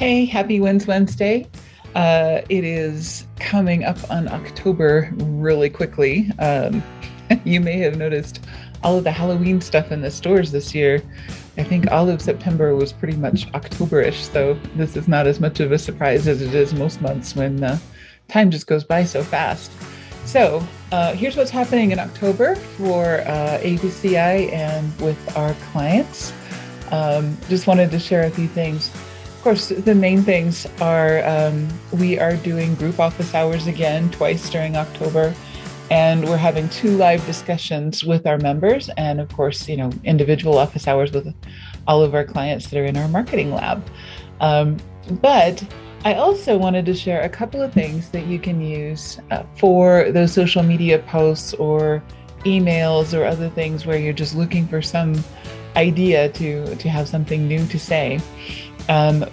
Hey, happy Wednesday. It is coming up on October really quickly. You may have noticed all of the Halloween stuff in the stores this year. I think all of September was pretty much October-ish, so this is not as much of a surprise as it is most months when time just goes by so fast. So here's what's happening in October for ABCI and with our clients. Just wanted to share a few things. Of course, the main things are we are doing group office hours again twice during October, and we're having two live discussions with our members, and of course, individual office hours with all of our clients that are in our marketing lab. But I also wanted to share a couple of things that you can use for those social media posts or emails or other things where you're just looking for some idea to have something new to say.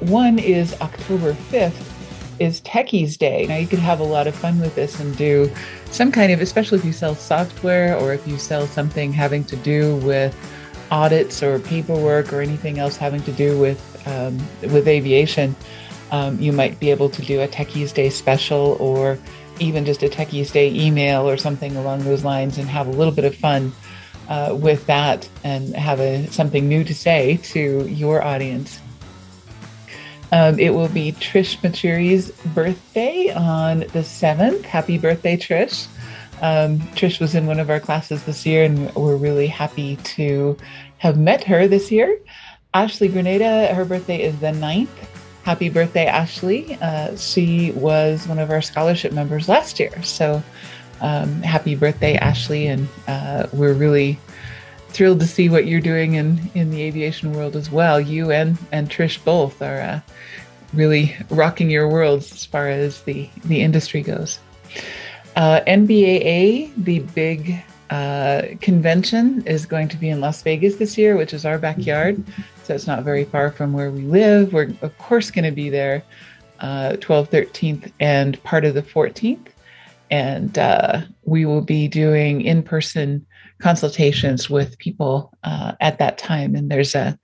One is October 5th is Techy's Day. Now you could have a lot of fun with this and do some kind of, especially if you sell software or if you sell something having to do with audits or paperwork or anything else having to do with aviation. You might be able to do a Techy's Day special or even just a Techy's Day email or something along those lines and have a little bit of fun with that and have something new to say to your audience. It will be Trish Maturi's birthday on the 7th. Happy birthday, Trish. Trish was in one of our classes this year, and we're really happy to have met her this year. Ashley Grenada, her birthday is the 9th. Happy birthday, Ashley. She was one of our scholarship members last year. So happy birthday, Ashley. And we're really thrilled to see what you're doing in the aviation world as well. You and Trish both are really rocking your worlds as far as the industry goes. NBAA, the big convention, is going to be in Las Vegas this year, which is our backyard. So it's not very far from where we live. We're, of course, going to be there 12th, 13th, and part of the 14th. And we will be doing in-person consultations with people at that time. And there's a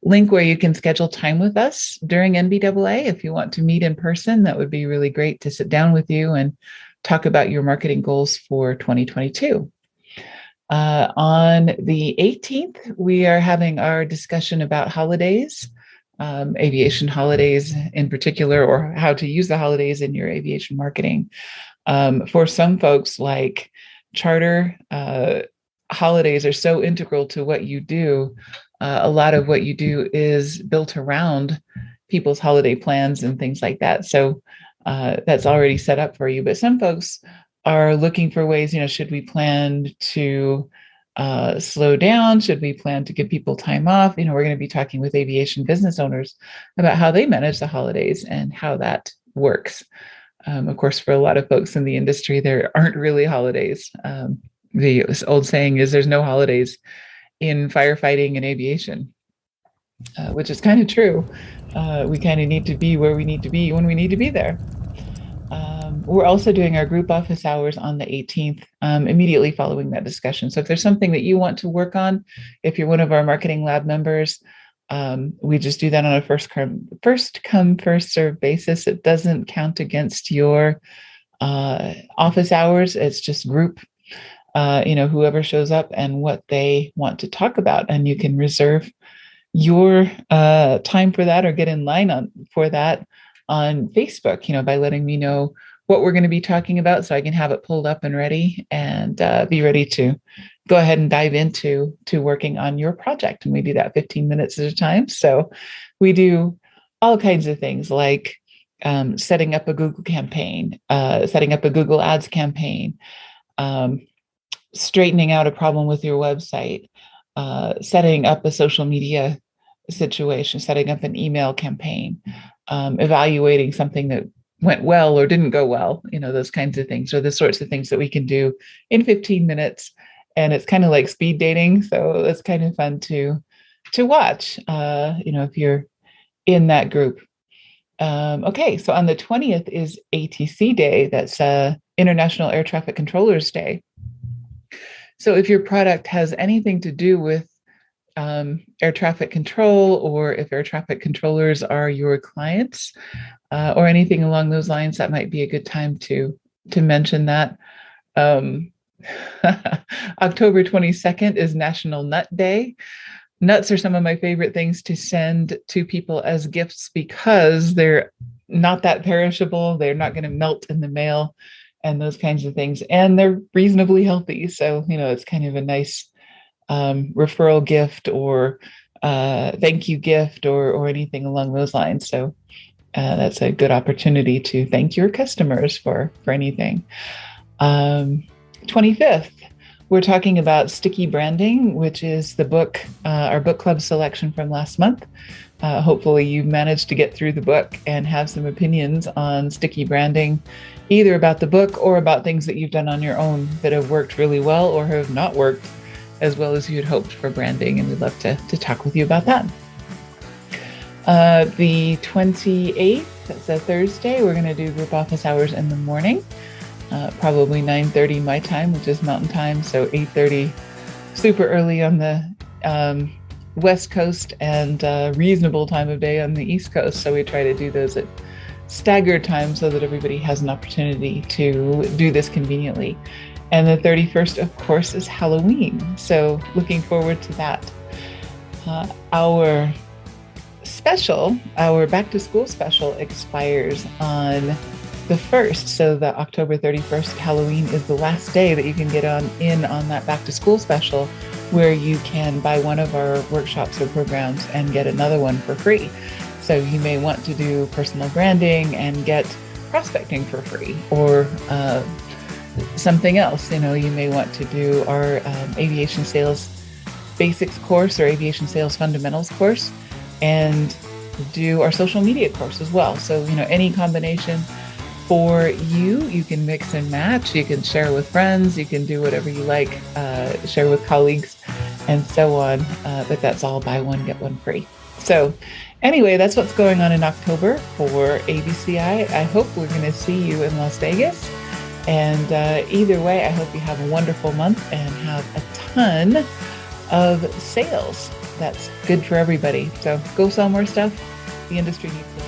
link where you can schedule time with us during NBAA. If you want to meet in person, that would be really great to sit down with you and talk about your marketing goals for 2022. On the 18th, we are having our discussion about holidays, aviation holidays in particular, or how to use the holidays in your aviation marketing. For some folks, like charter, holidays are so integral to what you do. A lot of what you do is built around people's holiday plans and things like that. So that's already set up for you. But some folks are looking for ways, should we plan to slow down? Should we plan to give people time off? We're going to be talking with aviation business owners about how they manage the holidays and how that works. Of course, for a lot of folks in the industry, there aren't really holidays. The old saying is there's no holidays in firefighting and aviation, which is kind of true. We kind of need to be where we need to be when we need to be there. We're also doing our group office hours on the 18th, immediately following that discussion. So if there's something that you want to work on, if you're one of our marketing lab members, we just do that on a first come, first serve basis. It doesn't count against your office hours. It's just group, whoever shows up and what they want to talk about. And you can reserve your time for that or get in line for that on Facebook, by letting me know what we're going to be talking about so I can have it pulled up and ready and be ready to go ahead and dive into working on your project. And we do that 15 minutes at a time. So we do all kinds of things like setting up a Google campaign, setting up a Google Ads campaign, straightening out a problem with your website, setting up a social media situation, setting up an email campaign, evaluating something that went well or didn't go well, those kinds of things are the sorts of things that we can do in 15 minutes. And it's kind of like speed dating. So it's kind of fun to watch, if you're in that group. Okay, so on the 20th is ATC Day. That's International Air Traffic Controllers Day. So if your product has anything to do with air traffic control, or if air traffic controllers are your clients, or anything along those lines, that might be a good time to mention that. Um, October 22nd is National Nut Day. Nuts are some of my favorite things to send to people as gifts because they're not that perishable. They're not going to melt in the mail and those kinds of things. And they're reasonably healthy. So, it's kind of a nice referral gift or thank you gift or anything along those lines. So that's a good opportunity to thank your customers for anything. 25th, we're talking about sticky branding, which is the book, our book club selection from last month. Hopefully you've managed to get through the book and have some opinions on sticky branding, either about the book or about things that you've done on your own that have worked really well or have not worked as well as you'd hoped for branding. And we'd love to talk with you about that. The 28th, that's a Thursday, we're going to do group office hours in the morning. Probably 9:30 my time, which is mountain time. So 8:30, super early on the West Coast and reasonable time of day on the East Coast. So we try to do those at staggered times so that everybody has an opportunity to do this conveniently. And the 31st, of course, is Halloween. So looking forward to that. Our back to school special expires on the 1st. So the October 31st, Halloween, is the last day that you can get in on that back to school special, where you can buy one of our workshops or programs and get another one for free. So you may want to do personal branding and get prospecting for free, or something else. You may want to do our aviation sales basics course or aviation sales fundamentals course, and do our social media course as well. So, any combination for you can mix and match. You can share with friends, you can do whatever you like, share with colleagues and so on. But that's all buy one, get one free. So anyway, that's what's going on in October for ABCI. I hope we're going to see you in Las Vegas. And either way, I hope you have a wonderful month and have a ton of sales. That's good for everybody. So go sell more stuff. The industry needs it.